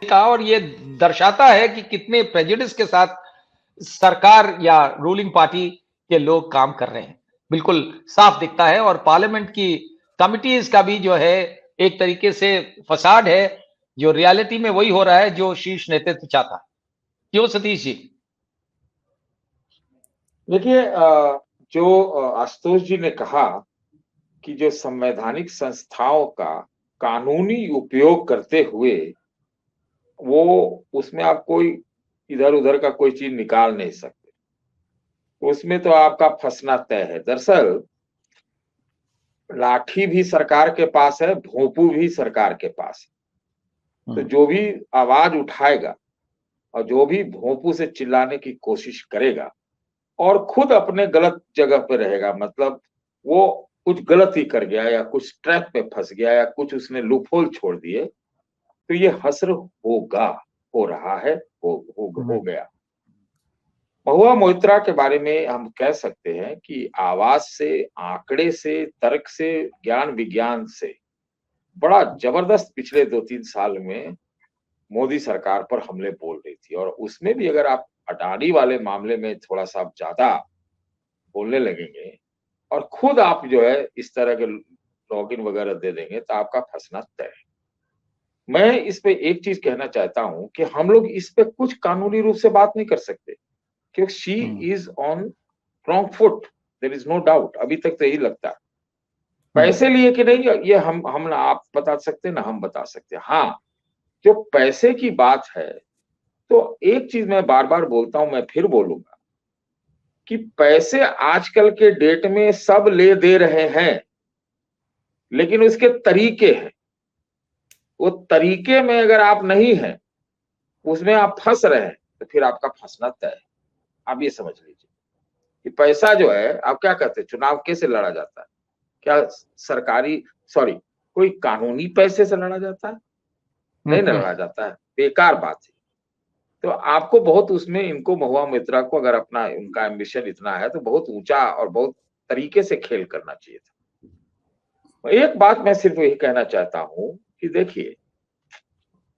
कहा और ये दर्शाता है कि कितने प्रेजुडिस के साथ सरकार या रूलिंग पार्टी के लोग काम कर रहे हैं। बिल्कुल साफ दिखता है और पार्लियामेंट की कमिटीज का भी जो है एक तरीके से फसाड है, जो रियलिटी में वही हो रहा है जो शीर्ष नेतृत्व चाहता। क्यों सतीश जी? देखिए, जो आशुतोष जी ने कहा कि जो संवैधानिक संस्थाओं का कानूनी उपयोग करते हुए वो उसमें आप कोई इधर उधर का कोई चीज निकाल नहीं सकते, उसमें तो आपका फंसना तय है। दरअसल लाठी भी सरकार के पास है, भोंपू भी सरकार के पास है। तो जो भी आवाज उठाएगा और जो भी भोंपू से चिल्लाने की कोशिश करेगा और खुद अपने गलत जगह पे रहेगा, मतलब वो कुछ गलत ही कर गया या कुछ ट्रैप पे फंस गया या कुछ उसने लूपहोल छोड़ दिए, तो ये हश्र होगा, हो रहा है, हो गया। महुआ मोइत्रा के बारे में हम कह सकते हैं कि आवाज से, आंकड़े से, तर्क से, ज्ञान विज्ञान से बड़ा जबरदस्त पिछले 2-3 साल में मोदी सरकार पर हमले बोल रही थी। और उसमें भी अगर आप अडानी वाले मामले में थोड़ा सा ज्यादा बोलने लगेंगे और खुद आप जो है इस तरह के लॉगिन वगैरह दे देंगे तो आपका फंसना तय है। मैं इस पे एक चीज कहना चाहता हूं कि हम लोग इस पे कुछ कानूनी रूप से बात नहीं कर सकते क्योंकि she is on wrong foot, there is no doubt. अभी तक तो यही लगता है। पैसे लिए कि नहीं ये हम ना आप बता सकते ना हम बता सकते। हाँ, जो पैसे की बात है तो एक चीज मैं बार बार बोलता हूं, मैं फिर बोलूंगा कि पैसे आजकल के डेट में सब ले दे रहे हैं, लेकिन उसके तरीके हैं। वो तरीके में अगर आप नहीं हैं, उसमें आप फंस रहे हैं, तो फिर आपका फंसना तय है। आप ये समझ लीजिए कि पैसा जो है, आप क्या कहते हैं, चुनाव कैसे लड़ा जाता है? क्या सरकारी, सॉरी, कोई कानूनी पैसे से लड़ा जाता है? नहीं ना लड़ा जाता है, बेकार बात है। तो आपको बहुत उसमें इनको महुआ मोइत्रा को अगर अपना उनका एम्बिशन इतना है तो बहुत ऊंचा और बहुत तरीके से खेल करना चाहिए था। एक बात मैं सिर्फ यही कहना चाहता हूं कि देखिए,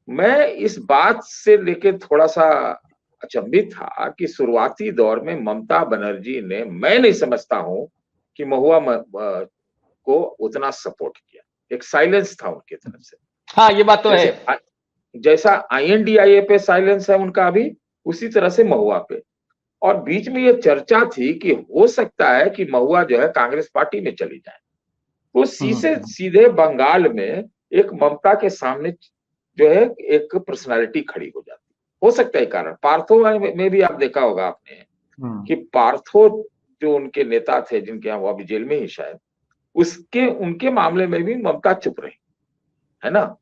मैं इस बात से लेके थोड़ा सा अचंभित था कि शुरुआती दौर में ममता बनर्जी ने, मैं नहीं समझता हूं कि महुआ को उतना सपोर्ट किया। एक साइलेंस था उनकी तरफ से। हाँ, ये बात तो है। जैसा INDIA पे साइलेंस है उनका अभी, उसी तरह से महुआ पे। और बीच में ये चर्चा थी कि हो सकता है कि महुआ जो है कांग्रेस पार्टी में चली जाए। तो सीधे बंगाल में एक ममता के सामने जो है एक पर्सनालिटी खड़ी हो जाती। हो सकता है कारण पार्थो में भी आप देखा होगा आपने कि पार्थो जो उनके नेता थे, जिनके यहाँ वो अभी जेल में ही शायद, उसके उनके मामले में भी ममता चुप रही, है ना।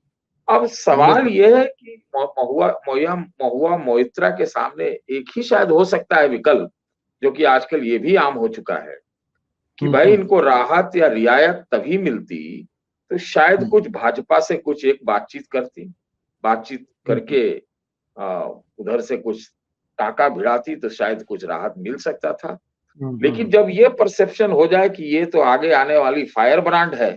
अब सवाल यह है कि महुआ मोइत्रा के सामने एक ही शायद हो सकता है विकल्प, जो कि आजकल ये भी आम हो चुका है कि भाई इनको राहत या रियायत तभी मिलती तो शायद कुछ भाजपा से कुछ एक बातचीत करती, बातचीत करके उधर से कुछ टाका भिड़ाती तो शायद कुछ राहत मिल सकता था। लेकिन जब ये परसेप्शन हो जाए कि ये तो आगे आने वाली फायर ब्रांड है,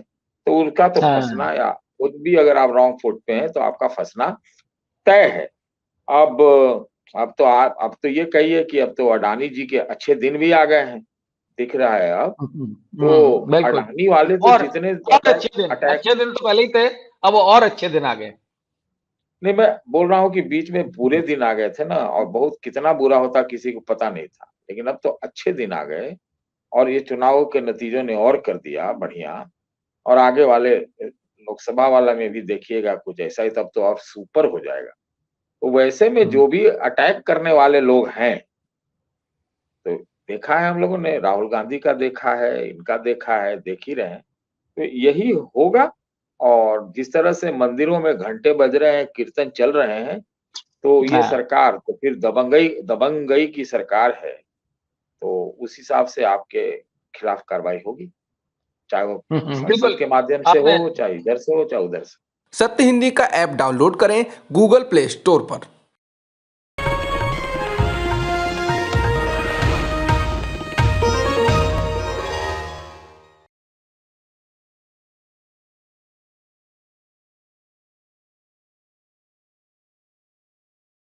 तो उनका तो फंसना, या खुद भी अगर आप रॉन्ग फुट पे हैं तो आपका फंसना तय है। अब तो ये कहिए कि अब तो अडानी जी के अच्छे दिन भी आ गए हैं, दिख रहा है अब। तो अडानी वाले तो जितने अच्छे दिन तो पहले ही थे, अब और अच्छे दिन आ गए। नहीं, मैं बोल रहा हूँ कि बीच में बुरे दिन आ गए थे ना, और बहुत कितना बुरा होता किसी को पता नहीं था, लेकिन अब तो अच्छे दिन आ गए और ये चुनाव के नतीजों ने और कर दिया बढ़िया। और आगे वाले लोकसभा वाला में भी देखिएगा कुछ ऐसा ही, तब तो अब सुपर हो जाएगा। तो वैसे में जो भी अटैक करने वाले लोग हैं, तो देखा है हम लोगों ने, राहुल गांधी का देखा है, इनका देखा है, देख ही रहे हैं, तो यही होगा। और जिस तरह से मंदिरों में घंटे बज रहे हैं, कीर्तन चल रहे हैं, तो ये सरकार तो फिर दबंगई की सरकार है। तो उस हिसाब से आपके खिलाफ कार्रवाई होगी, चाहे वो संसद के माध्यम से हो, चाहे इधर से हो, चाहे उधर से। सत्य हिंदी का ऐप डाउनलोड करें गूगल प्ले स्टोर पर।